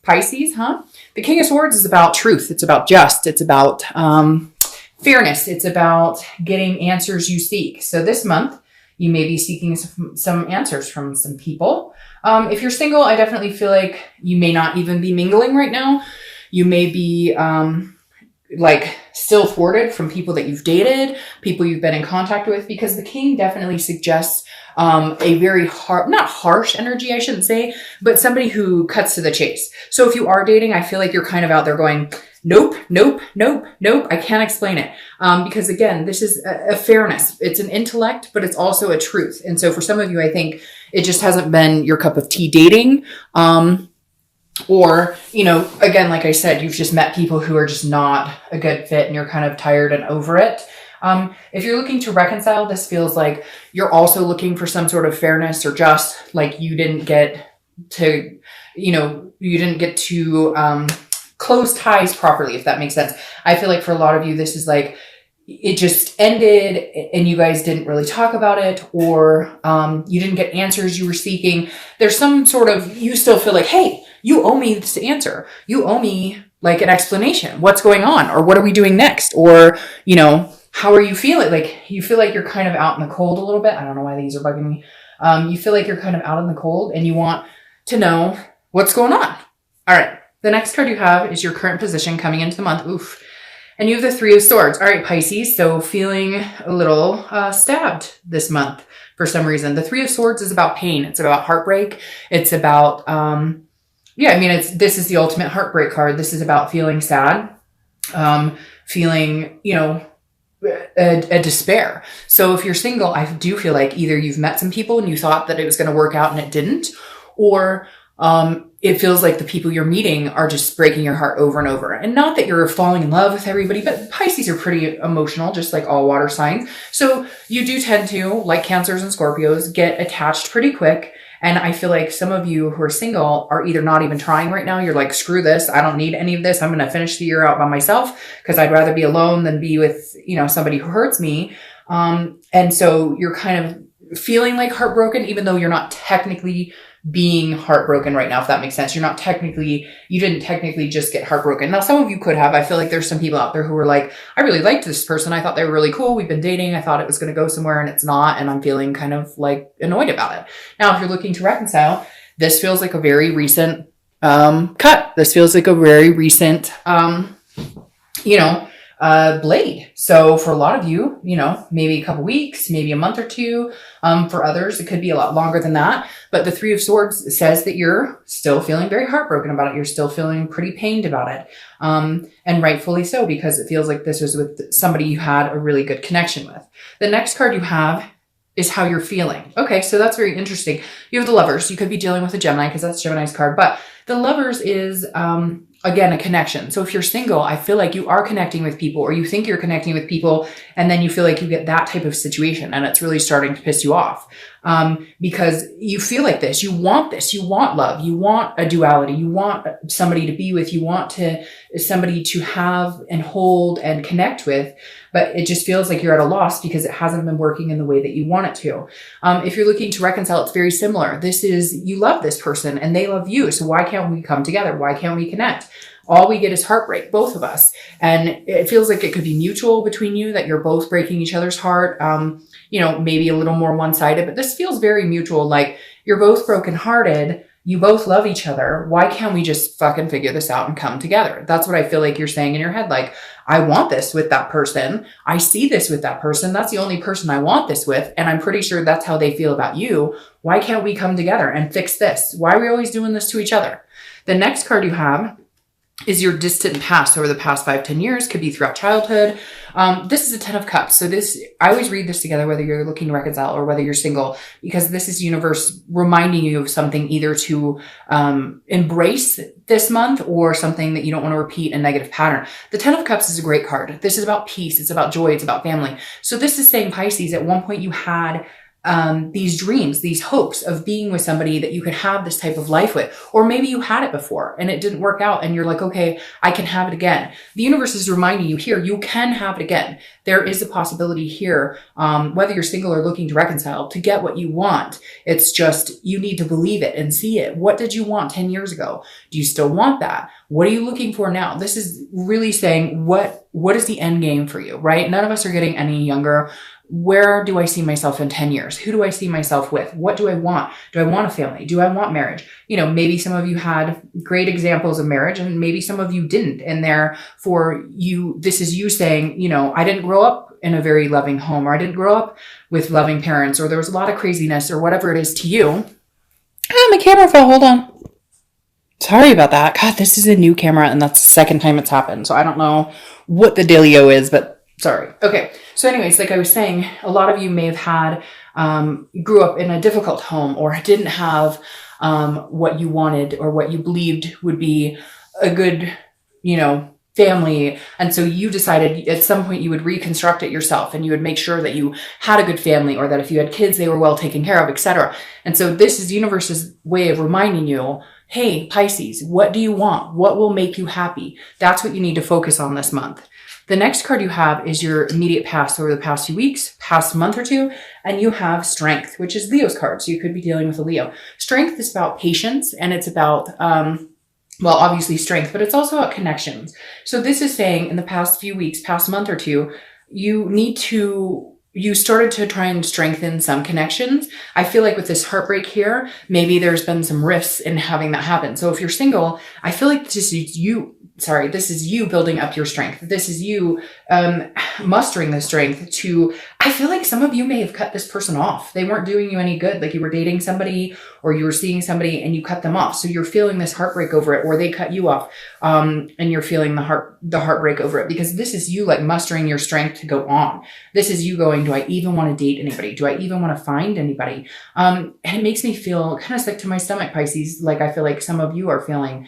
Pisces, huh? The King of Swords is about truth. It's about just. It's about fairness. It's about getting answers you seek. So this month, you may be seeking some answers from some people. If you're single, I definitely feel like you may not even be mingling right now. You may be still thwarted from people that you've dated, people you've been in contact with, because the King definitely suggests a very not harsh energy, I shouldn't say, but somebody who cuts to the chase. So if you are dating, I feel like you're kind of out there going, nope, nope, nope, nope. I can't explain it. Because again, this is a fairness. It's an intellect, but it's also a truth. And so for some of you, I think it just hasn't been your cup of tea dating. Or, again, like I said, you've just met people who are just not a good fit and you're kind of tired and over it. If you're looking to reconcile, this feels like you're also looking for some sort of fairness or just like you didn't get to close ties properly, if that makes sense. I feel like for a lot of you, this is like, it just ended and you guys didn't really talk about it, or you didn't get answers you were seeking. There's some sort of, you still feel like, hey, you owe me this answer. You owe me like an explanation. What's going on? Or what are we doing next? Or, how are you feeling? Like you feel like you're kind of out in the cold a little bit. I don't know why these are bugging me. You feel like you're kind of out in the cold and you want to know what's going on. All right. The next card you have is your current position coming into the month. Oof. And you have the Three of Swords. All right, Pisces. So feeling a little stabbed this month for some reason. The Three of Swords is about pain. It's about heartbreak. It's about, this is the ultimate heartbreak card. This is about feeling sad, feeling, a despair. So if you're single, I do feel like either you've met some people and you thought that it was going to work out and it didn't, or it feels like the people you're meeting are just breaking your heart over and over. And not that you're falling in love with everybody, but Pisces are pretty emotional, just like all water signs. So you do tend to, like Cancers and Scorpios, get attached pretty quick. And I feel like some of you who are single are either not even trying right now. You're like, screw this. I don't need any of this. I'm going to finish the year out by myself because I'd rather be alone than be with, somebody who hurts me. And so you're kind of feeling like heartbroken, even though you're not technically being heartbroken right now, if that makes sense. You didn't technically just get heartbroken. Now, some of you could have. I feel like there's some people out there who are like, I really liked this person. I thought they were really cool. We've been dating. I thought it was going to go somewhere and it's not. And I'm feeling kind of like annoyed about it. Now, if you're looking to reconcile, this feels like a very recent cut. This feels like a very recent, blade. So for a lot of you, maybe a couple weeks, maybe a month or two. For others, it could be a lot longer than that. But the Three of Swords says that you're still feeling very heartbroken about it. You're still feeling pretty pained about it. And rightfully so, because it feels like this was with somebody you had a really good connection with. The next card you have is how you're feeling. Okay, so that's very interesting. You have the Lovers. You could be dealing with a Gemini because that's Gemini's card. But the Lovers is, again, a connection. So if you're single, I feel like you are connecting with people, or you think you're connecting with people, and then you feel like you get that type of situation and it's really starting to piss you off. Because you feel like this, you want love, you want a duality, you want somebody to be with, you want somebody to have and hold and connect with, but it just feels like you're at a loss because it hasn't been working in the way that you want it to. If you're looking to reconcile, it's very similar. This is, you love this person and they love you. So why can't we come together? Why can't we connect? All we get is heartbreak, both of us. And it feels like it could be mutual between you, that you're both breaking each other's heart. Maybe a little more one-sided, but this feels very mutual. Like you're both brokenhearted. You both love each other. Why can't we just fucking figure this out and come together? That's what I feel like you're saying in your head. Like, I want this with that person. I see this with that person. That's the only person I want this with. And I'm pretty sure that's how they feel about you. Why can't we come together and fix this? Why are we always doing this to each other? The next card you have is your distant past over the past 5-10 years, could be throughout childhood. This is a 10 of Cups. So I always read this together, whether you're looking to reconcile or whether you're single, because this is universe reminding you of something either to embrace this month or something that you don't want to repeat a negative pattern. The 10 of Cups is a great card. This is about peace. It's about joy. It's about family. So this is saying, Pisces, at one point you had these dreams, these hopes of being with somebody that you could have this type of life with. Or maybe you had it before and it didn't work out and you're like, okay, I can have it again. The universe is reminding you here, you can have it again. There is a possibility here, whether you're single or looking to reconcile, to get what you want. It's just, you need to believe it and see it. What did you want 10 years ago? Do you still want that? What are you looking for now? This is really saying, what is the end game for you, right? None of us are getting any younger. Where do I see myself in 10 years? Who do I see myself with? What do I want? Do I want a family? Do I want marriage? Maybe some of you had great examples of marriage and maybe some of you didn't. And therefore this is you saying, I didn't grow up in a very loving home, or I didn't grow up with loving parents, or there was a lot of craziness, or whatever it is to you. My camera fell. Hold on. Sorry about that. God, this is a new camera and that's the second time it's happened. So I don't know what the dealio is, but sorry. Okay. So anyways, like I was saying, a lot of you may have had, grew up in a difficult home or didn't have, what you wanted or what you believed would be a good, family. And so you decided at some point you would reconstruct it yourself and you would make sure that you had a good family, or that if you had kids, they were well taken care of, etc. And so this is the universe's way of reminding you, hey, Pisces, what do you want? What will make you happy? That's what you need to focus on this month. The next card you have is your immediate past over the past few weeks, past month or two, and you have Strength, which is Leo's card. So you could be dealing with a Leo. Strength is about patience, and it's about, obviously strength, but it's also about connections. So this is saying in the past few weeks, past month or two, you started to try and strengthen some connections. I feel like with this heartbreak here, maybe there's been some rifts in having that happen. So if you're single, I feel like this is you building up your strength. This is you mustering the strength to, I feel like some of you may have cut this person off. They weren't doing you any good. Like you were dating somebody or you were seeing somebody and you cut them off. So you're feeling this heartbreak over it, or they cut you off. And you're feeling the heartbreak over it, because this is you like mustering your strength to go on. This is you going, do I even want to date anybody? Do I even want to find anybody? And it makes me feel kind of sick to my stomach, Pisces. Like I feel like some of you are feeling,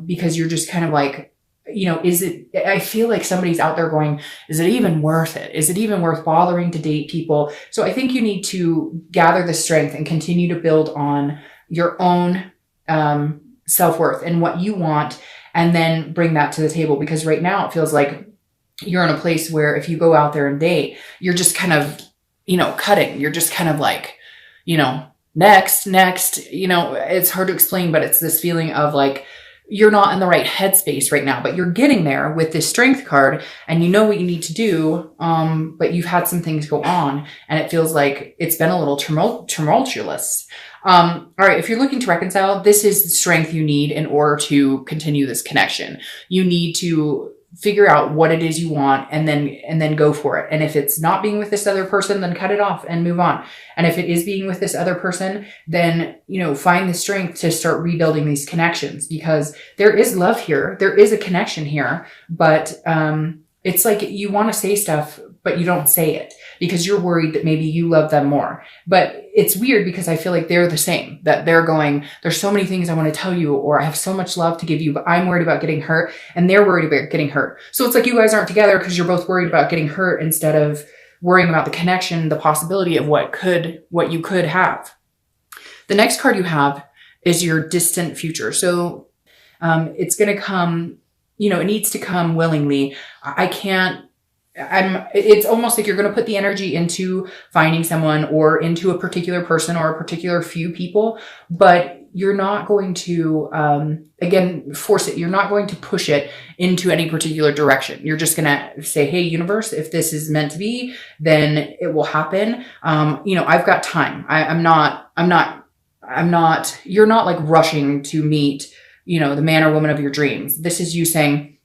because you're just kind of like, I feel like somebody's out there going, is it even worth it? Is it even worth bothering to date people? So I think you need to gather the strength and continue to build on your own, self-worth and what you want, and then bring that to the table. Because right now it feels like you're in a place where if you go out there and date, you're just kind of, cutting. You're just kind of like, next, it's hard to explain, but it's this feeling of like, you're not in the right headspace right now, but you're getting there with this Strength card and you know what you need to do. But you've had some things go on and it feels like it's been a little tumultuous. All right. If you're looking to reconcile, this is the strength you need in order to continue this connection. You need to figure out what it is you want and then go for it. And if it's not being with this other person, then cut it off and move on. And if it is being with this other person, then, find the strength to start rebuilding these connections, because there is love here. There is a connection here, but, it's like you want to say stuff, but you don't say it because you're worried that maybe you love them more. But it's weird because I feel like they're the same, that they're going, there's so many things I want to tell you, or I have so much love to give you, but I'm worried about getting hurt and they're worried about getting hurt. So it's like you guys aren't together because you're both worried about getting hurt instead of worrying about the connection, the possibility of what you could have. The next card you have is your distant future. So, it's going to come, it needs to come willingly. It's almost like you're going to put the energy into finding someone or into a particular person or a particular few people, but you're not going to, force it. You're not going to push it into any particular direction. You're just going to say, hey, universe, if this is meant to be, then it will happen. I've got time. You're not like rushing to meet, the man or woman of your dreams. This is you saying,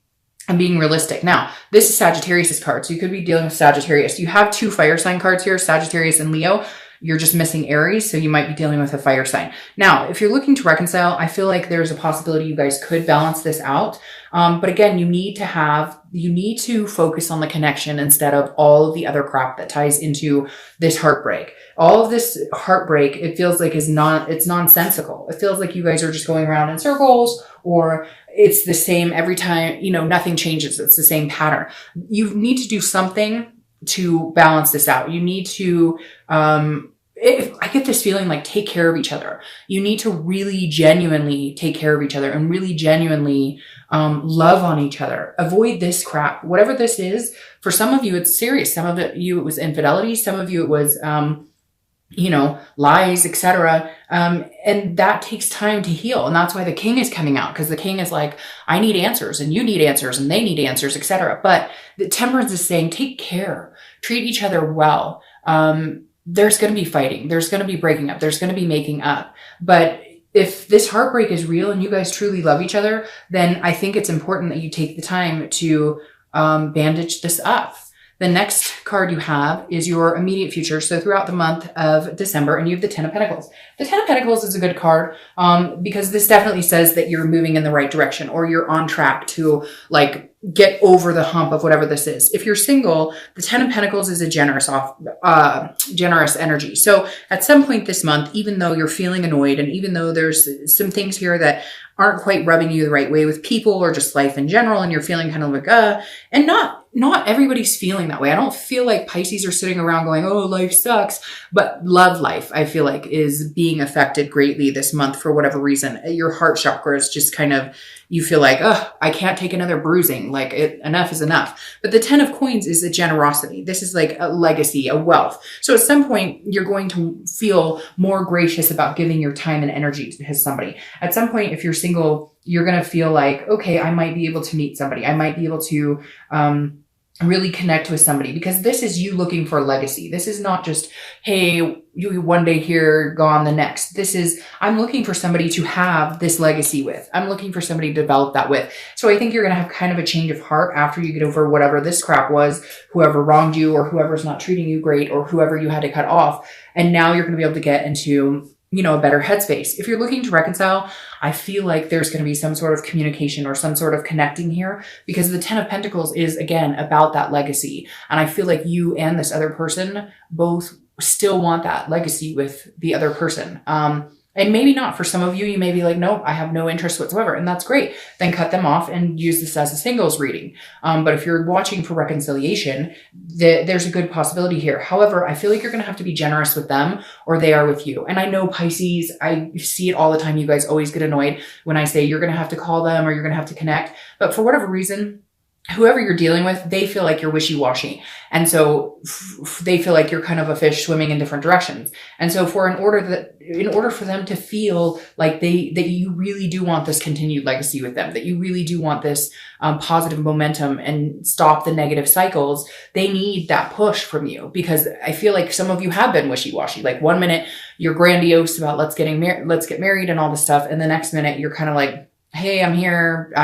I'm being realistic. Now, this is Sagittarius's card. So you could be dealing with Sagittarius. You have two fire sign cards here, Sagittarius and Leo. You're just missing Aries. So you might be dealing with a fire sign. Now, if you're looking to reconcile, I feel like there's a possibility you guys could balance this out. But again, you need to focus on the connection instead of all of the other crap that ties into this heartbreak. All of this heartbreak, it feels like it's nonsensical. It feels like you guys are just going around in circles, or it's the same every time, nothing changes. It's the same pattern. You need to do something to balance this out. You need to, I get this feeling like take care of each other. You need to really genuinely take care of each other and really genuinely love on each other. Avoid this crap. Whatever this is, for some of you, it's serious. Some of you, it was infidelity. Some of you, it was, lies, etc. And that takes time to heal. And that's why the king is coming out, because the king is like, I need answers and you need answers and they need answers, etc. But the temperance is saying, take care, treat each other well. There's going to be fighting. There's going to be breaking up. There's going to be making up. But if this heartbreak is real and you guys truly love each other, then I think it's important that you take the time to bandage this up. The next card you have is your immediate future. So throughout the month of December, and you have the 10 of Pentacles. The 10 of Pentacles is a good card because this definitely says that you're moving in the right direction, or you're on track to like get over the hump of whatever this is. If you're single, the 10 of Pentacles is a generous energy. So at some point this month, even though you're feeling annoyed, and even though there's some things here that aren't quite rubbing you the right way with people or just life in general, and you're feeling kind of like, and not everybody's feeling that way. I don't feel like Pisces are sitting around going, oh, life sucks, but love life, I feel like, is being affected greatly this month for whatever reason. Your heart chakra is just kind of, you feel like, oh, I can't take another bruising. Like enough is enough. But the 10 of coins is a generosity. This is like a legacy, a wealth. So at some point you're going to feel more gracious about giving your time and energy to somebody. At some point, if you're single, you're going to feel like, okay, I might be able to meet somebody. I might be able to, really connect with somebody, because this is you looking for a legacy. This is not just, hey, you one day here, gone the next. This is, I'm looking for somebody to have this legacy with. I'm looking for somebody to develop that with. So I think you're going to have kind of a change of heart after you get over whatever this crap was, whoever wronged you, or whoever's not treating you great, or whoever you had to cut off. And now you're going to be able to get into, a better headspace. If you're looking to reconcile, I feel like there's going to be some sort of communication or some sort of connecting here, because the 10 of Pentacles is, again, about that legacy. And I feel like you and this other person both still want that legacy with the other person. And maybe not. For some of you, you may be like, nope, I have no interest whatsoever. And that's great. Then cut them off and use this as a singles reading. But if you're watching for reconciliation, there's a good possibility here. However, I feel like you're going to have to be generous with them, or they are with you. And I know Pisces, I see it all the time. You guys always get annoyed when I say you're going to have to call them or you're going to have to connect. But for whatever reason, whoever you're dealing with, they feel like you're wishy-washy. And so they feel like you're kind of a fish swimming in different directions. And so in order for them to feel like that you really do want this continued legacy with them, that you really do want this positive momentum and stop the negative cycles, they need that push from you. Because I feel like some of you have been wishy-washy. Like one minute you're grandiose about let's get married and all this stuff. And the next minute you're kind of like, hey, I'm here.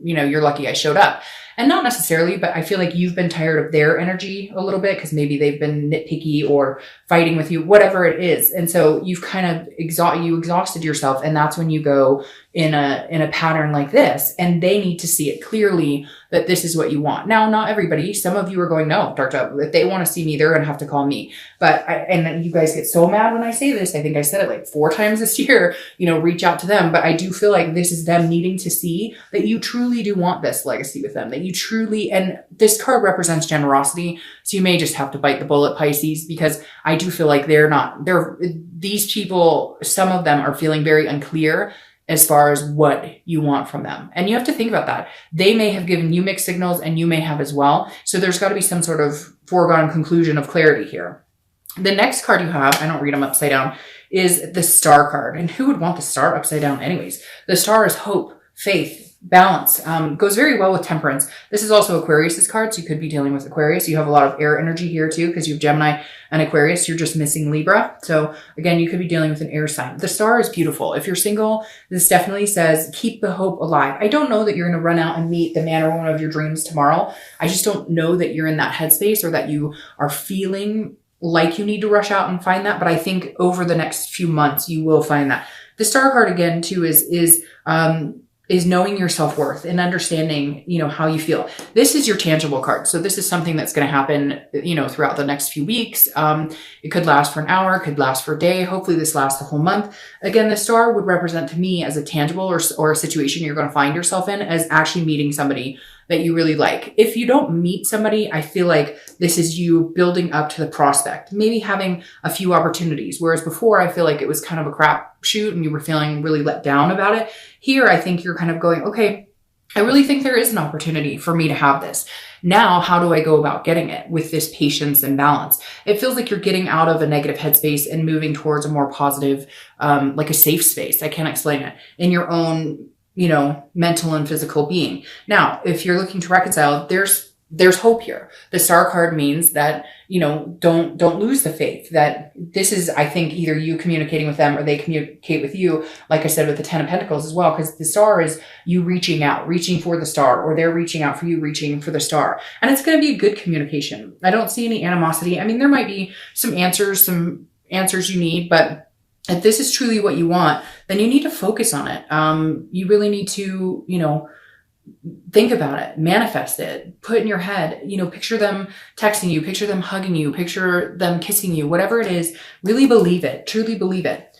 You're lucky I showed up. And not necessarily, but I feel like you've been tired of their energy a little bit, because maybe they've been nitpicky or fighting with you, whatever it is. And so you've kind of exhausted yourself. And that's when you go in a pattern like this, and they need to see it clearly that this is what you want. Now, not everybody. Some of you are going, no, Dark Dove, if they want to see me, they're going to have to call me. And you guys get so mad when I say this. I think I said it like 4 times this year, reach out to them. But I do feel like this is them needing to see that you truly do want this legacy with them, that you truly, and this card represents generosity. So you may just have to bite the bullet, Pisces, because I do feel like these people, some of them are feeling very unclear as far as what you want from them. And you have to think about that. They may have given you mixed signals, and you may have as well. So there's got to be some sort of foregone conclusion of clarity here. The next card you have, I don't read them upside down, is the Star card. And who would want the Star upside down anyways? The Star is hope, faith, balance, goes very well with Temperance. This is also Aquarius's card, so you could be dealing with Aquarius. You have a lot of air energy here too, because you have Gemini and Aquarius. You're just missing Libra. So again, you could be dealing with an air sign. The Star is beautiful. If you're single, this definitely says keep the hope alive. I don't know that you're going to run out and meet the man or woman of your dreams tomorrow. I just don't know that you're in that headspace, or that you are feeling like you need to rush out and find that. But I think over the next few months, you will find that. The Star card again too is knowing your self-worth and understanding, how you feel. This is your tangible card. So this is something that's going to happen, throughout the next few weeks. It could last for an hour, it could last for a day. Hopefully this lasts the whole month. Again, the Star would represent to me as a tangible or a situation you're going to find yourself in, as actually meeting somebody that you really like. If you don't meet somebody, I feel like this is you building up to the prospect, maybe having a few opportunities. Whereas before, I feel like it was kind of a crap shoot and you were feeling really let down about it. Here, I think you're kind of going, okay, I really think there is an opportunity for me to have this. Now, how do I go about getting it with this patience and balance? It feels like you're getting out of a negative headspace and moving towards a more positive, like a safe space. I can't explain it, in your own, mental and physical being. Now, if you're looking to reconcile, there's hope here. The star card means that, don't lose the faith that this is, I think, either you communicating with them or they communicate with you. Like I said, with the 10 of Pentacles as well, because the star is you reaching out, reaching for the star, or they're reaching out for you, reaching for the star. And it's going to be a good communication. I don't see any animosity. I mean, there might be some answers you need, but if this is truly what you want, then you need to focus on it. You really need to, think about it, manifest it, put in your head, picture them texting you, picture them hugging you, picture them kissing you, whatever it is, really believe it, truly believe it.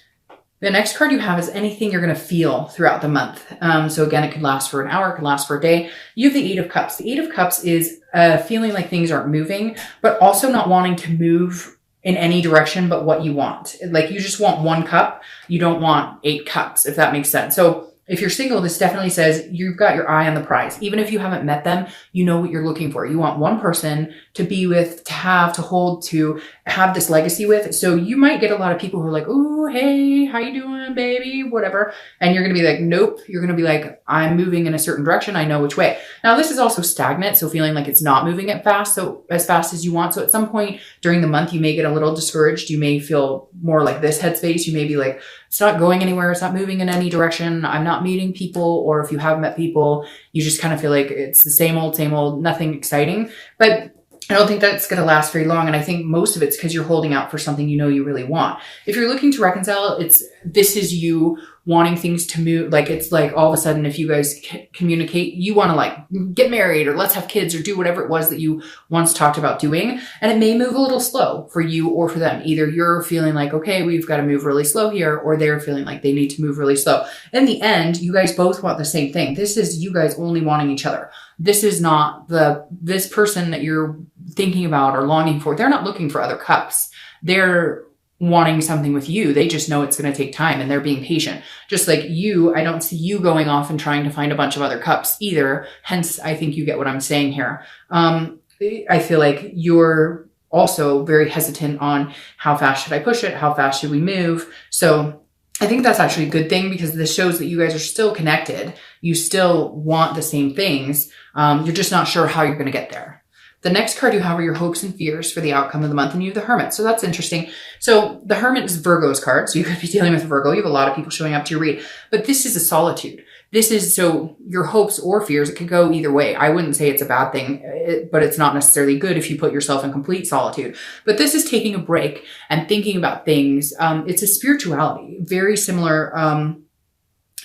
The next card you have is anything you're going to feel throughout the month. So again, it could last for an hour, it could last for a day. You have the 8 of Cups. The 8 of Cups is feeling like things aren't moving, but also not wanting to move in any direction but what you want. Like you just want 1 cup. You don't want 8 cups, if that makes sense. So if you're single, this definitely says you've got your eye on the prize. Even if you haven't met them, you know what you're looking for. You want one person to be with, to have, to hold, to have this legacy with. So you might get a lot of people who are like, oh, hey, how you doing, baby? Whatever. And you're going to be like, nope. You're going to be like, I'm moving in a certain direction. I know which way. Now, this is also stagnant. So feeling like it's not moving as fast as you want. So at some point during the month, you may get a little discouraged. You may feel more like this headspace. You may be like, it's not going anywhere. It's not moving in any direction. I'm not meeting people. Or if you have met people, you just kind of feel like it's the same old, nothing exciting. But I don't think that's going to last very long. And I think most of it's because you're holding out for something you really want. If you're looking to reconcile, this is you wanting things to move. Like, it's like all of a sudden, if you guys communicate, you want to like get married or let's have kids or do whatever it was that you once talked about doing. And it may move a little slow for you or for them. Either you're feeling like, okay, we've got to move really slow here, or they're feeling like they need to move really slow. In the end, you guys both want the same thing. This is you guys only wanting each other. This is not this person that you're thinking about or longing for. They're not looking for other cups. They're wanting something with you. They just know it's going to take time and they're being patient. Just like you, I don't see you going off and trying to find a bunch of other cups either. Hence, I think you get what I'm saying here. I feel like you're also very hesitant on how fast should I push it? How fast should we move? So I think that's actually a good thing because this shows that you guys are still connected. You still want the same things. You're just not sure how you're going to get there. The next card you have are your hopes and fears for the outcome of the month, and you have the Hermit. So that's interesting. So the Hermit is Virgo's card. So you could be dealing with Virgo. You have a lot of people showing up to your read, but this is a solitude. This is so your hopes or fears. It could go either way. I wouldn't say it's a bad thing, but it's not necessarily good if you put yourself in complete solitude. But this is taking a break and thinking about things. It's a spirituality, very similar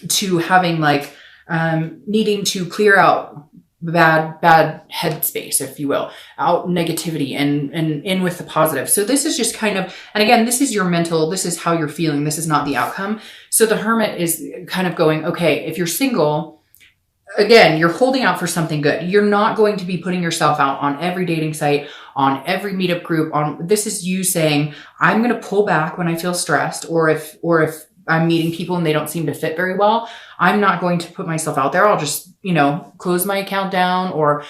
to having like needing to clear out bad headspace, if you will, out negativity and in with the positive. So this is just kind of, and again, this is your mental, this is how you're feeling. This is not the outcome. So the Hermit is kind of going, okay, if you're single, again, you're holding out for something good. You're not going to be putting yourself out on every dating site, on every meetup group. This is you saying, I'm going to pull back when I feel stressed, or if I'm meeting people and they don't seem to fit very well, I'm not going to put myself out there. I'll just, close my account down or,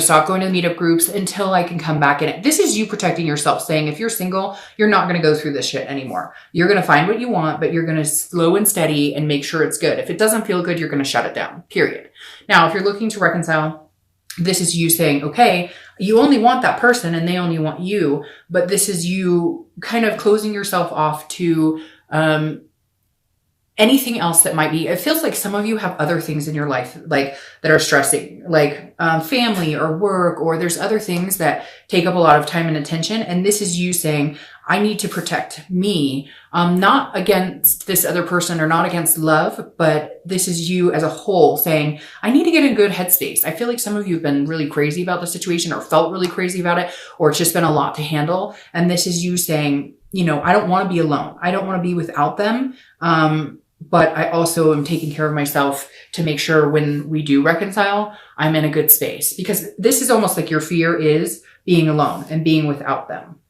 stop going to the meetup groups until I can come back in it. This is you protecting yourself, saying if you're single, you're not going to go through this shit anymore. You're going to find what you want, but you're going to slow and steady and make sure it's good. If it doesn't feel good, you're going to shut it down, period. Now, if you're looking to reconcile, this is you saying, okay, you only want that person and they only want you, but this is you kind of closing yourself off to, anything else that might be. It feels like some of you have other things in your life, like that are stressing, like family or work, or there's other things that take up a lot of time and attention. And this is you saying, I need to protect me, not against this other person or not against love, but this is you as a whole saying, I need to get in a good headspace. I feel like some of you have been really crazy about the situation or felt really crazy about it, or it's just been a lot to handle. And this is you saying, I don't want to be alone. I don't want to be without them. but I also am taking care of myself to make sure when we do reconcile, I'm in a good space, because this is almost like your fear is being alone and being without them.